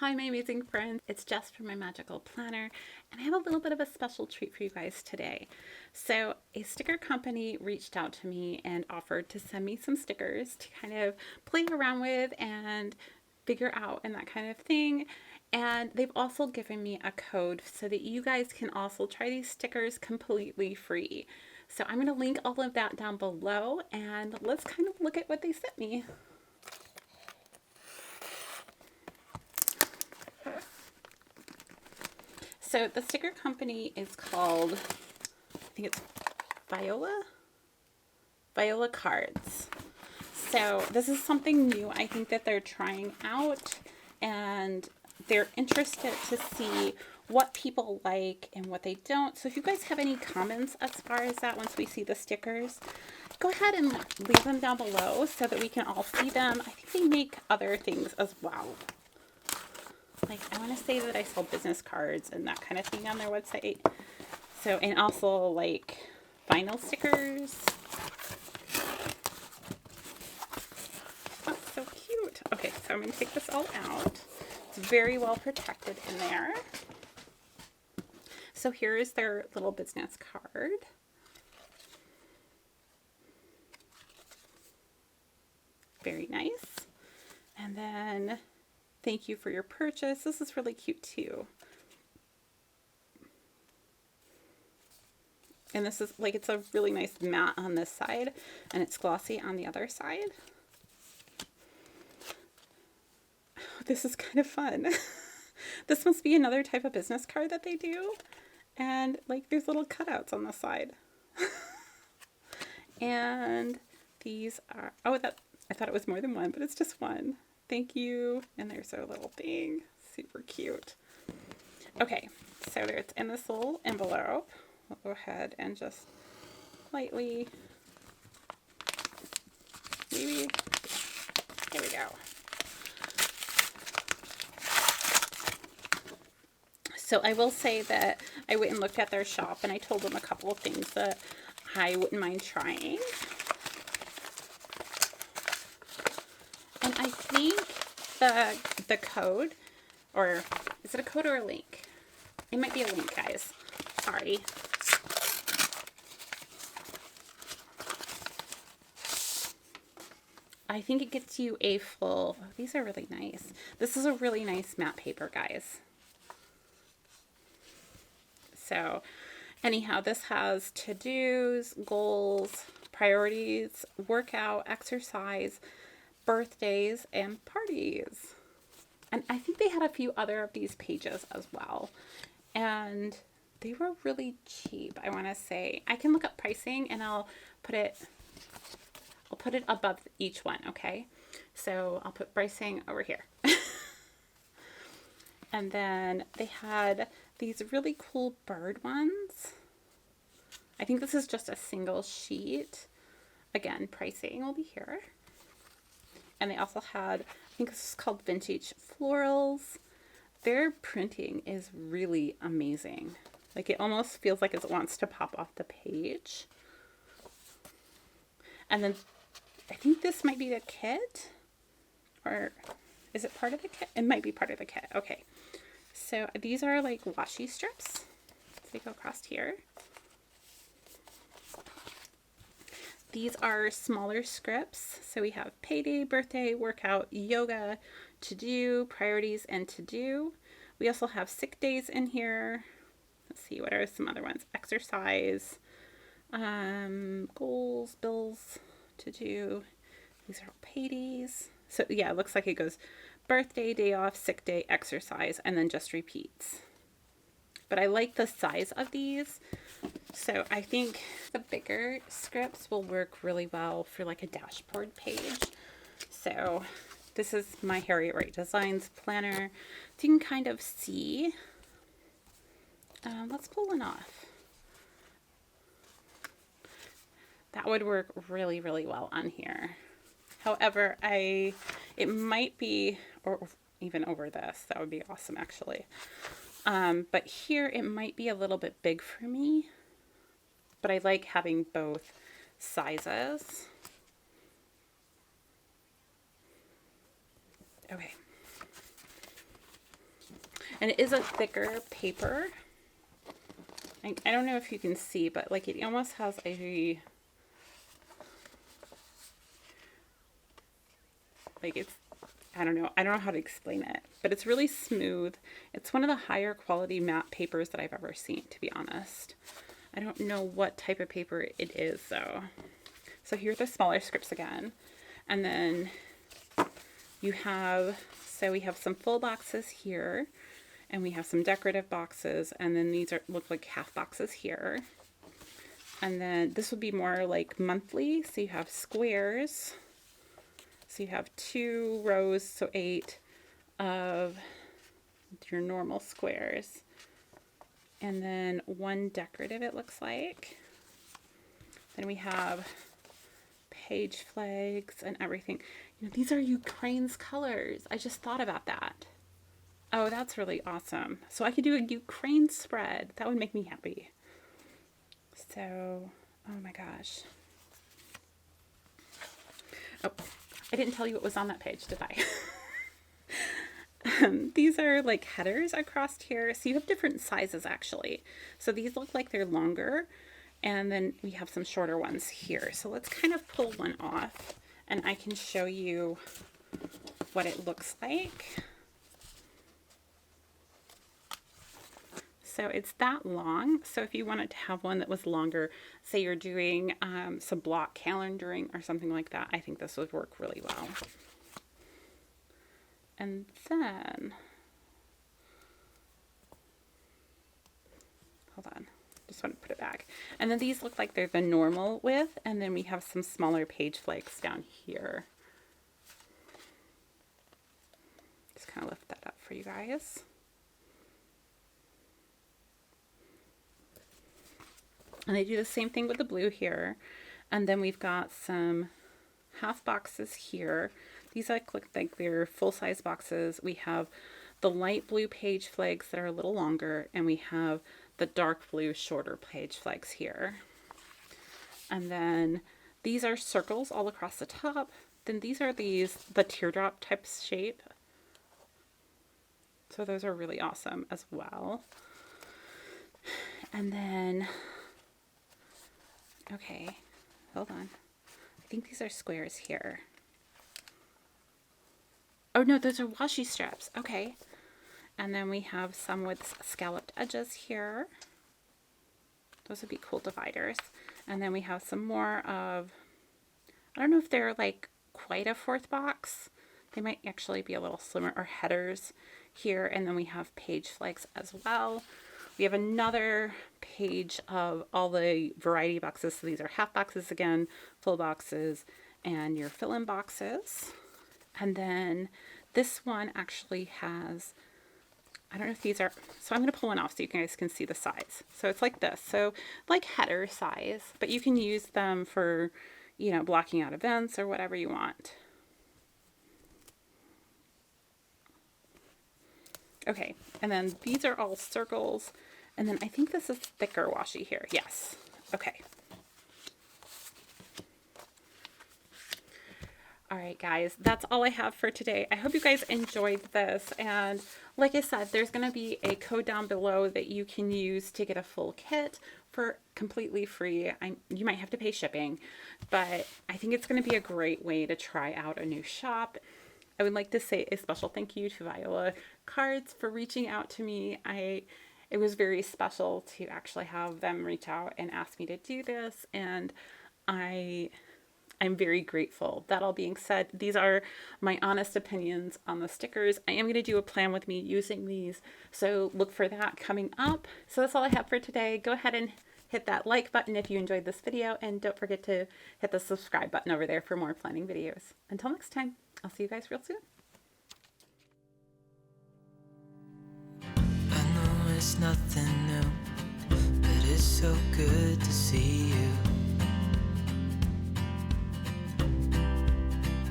Hi, my amazing friends. It's Jess from My Magical Planner, and I have a little bit of a special treat for you guys today. So, a sticker company reached out to me and offered to send me some stickers to kind of play around with and figure out and that kind of thing. And they've also given me a code so that you guys can also try these stickers completely free. So, I'm going to link all of that down below, and let's kind of look at what they sent me. So the sticker company is called, I think it's Viola Cards. So this is something new I think that they're trying out, and they're interested to see what people like and what they don't. So if you guys have any comments as far as that once we see the stickers, go ahead and leave them down below so that we can all see them. I think they make other things as well. Like, I want to say that I sell business cards and that kind of thing on their website. So, and also like vinyl stickers. Oh, so cute. Okay, so I'm going to take this all out. It's very well protected in there. So here is their little business card. Very nice. And then, thank you for your purchase. This is really cute too. And this is like, it's a really nice matte on this side and it's glossy on the other side. This is kind of fun. This must be another type of business card that they do. And like, there's little cutouts on the side. And these are, oh, that, I thought it was more than one, but it's just one. Thank you. And there's our little thing. Super cute. Okay, so it's in this little envelope. We'll go ahead and just lightly, maybe, there we go. So I will say that I went and looked at their shop and I told them a couple of things that I wouldn't mind trying. And I think the code, or is it a code or a link? It might be a link, guys. Sorry. I think it gets you a full, oh, these are really nice. This is a really nice matte paper, guys. So anyhow, this has to-dos, goals, priorities, workout, exercise, birthdays, and parties. And I think they had a few other of these pages as well. And they were really cheap, I want to say. I can look up pricing and I'll put it above each one, okay? So I'll put pricing over here. And then they had these really cool bird ones. I think this is just a single sheet. Again, pricing will be here. And they also had, I think this is called Vintage Florals. Their printing is really amazing. Like, it almost feels like it wants to pop off the page. And then I think this might be the kit, or is it part of the kit? It might be part of the kit. Okay. So these are like washi strips. So they go across here. These are smaller scripts. So we have payday, birthday, workout, yoga, to do, priorities, and to do. We also have sick days in here. Let's see, what are some other ones? Exercise, goals, bills, to do. These are all paydays. So yeah, it looks like it goes birthday, day off, sick day, exercise, and then just repeats. But I like the size of these. So I think the bigger scripts will work really well for like a dashboard page. So this is my Harriet Wright Designs planner. So you can kind of see. Let's pull one off. That would work really, really well on here. However, it might be, or even over this, that would be awesome actually. But here it might be a little bit big for me, but I like having both sizes. Okay. And it is a thicker paper. I don't know if you can see, but like it almost has a, like it's, I don't know how to explain it, but it's really smooth. It's one of the higher quality matte papers that I've ever seen, to be honest. I don't know what type of paper it is though. So here are the smaller scripts again. And then you have, so we have some full boxes here, and we have some decorative boxes, and then these look like half boxes here. And then this would be more like monthly, so you have squares. So you have 2 rows, so 8 of your normal squares. And then 1 decorative, it looks like. Then we have page flags and everything. You know, these are Ukraine's colors. I just thought about that. Oh, that's really awesome. So I could do a Ukraine spread. That would make me happy. So, oh my gosh. Oh, I didn't tell you what was on that page, did I? These are like headers across here. So you have different sizes actually. So these look like they're longer, and then we have some shorter ones here. So let's kind of pull one off and I can show you what it looks like. So it's that long. So if you wanted to have one that was longer, say you're doing some block calendaring or something like that, I think this would work really well. And then, hold on, just want to put it back. And then these look like they're the normal width, and then we have some smaller page flags down here. Just kind of lift that up for you guys. And they do the same thing with the blue here. And then we've got some half boxes here. These look like they're full-size boxes. We have the light blue page flags that are a little longer, and we have the dark blue shorter page flags here. And then these are circles all across the top. Then these are the teardrop type shape. So those are really awesome as well. And then, okay, hold on. I think these are squares here. Oh no, those are washi strips. Okay. And then we have some with scalloped edges here. Those would be cool dividers. And then we have some more of, I don't know if they're like quite a 4th box. They might actually be a little slimmer, or headers here. And then we have page flags as well. We have another page of all the variety boxes. So these are half boxes again, full boxes, and your fill-in boxes. And then this one actually has, I don't know if these are, so I'm going to pull one off so you guys can see the size. So it's like this. So like header size, but you can use them for, you know, blocking out events or whatever you want. Okay, and then these are all circles. And then I think this is thicker washi here. Yes. Okay. All right, guys, that's all I have for today. I hope you guys enjoyed this. And like I said, there's going to be a code down below that you can use to get a full kit for completely free. You might have to pay shipping, but I think it's going to be a great way to try out a new shop. I would like to say a special thank you to Viola Cards for reaching out to me. It was very special to actually have them reach out and ask me to do this, and I'm very grateful. That all being said, these are my honest opinions on the stickers. I am going to do a plan with me using these, so look for that coming up. So that's all I have for today. Go ahead and hit that like button if you enjoyed this video, and don't forget to hit the subscribe button over there for more planning videos. Until next time, I'll see you guys real soon. I know it's nothing new, but it's so good to see you.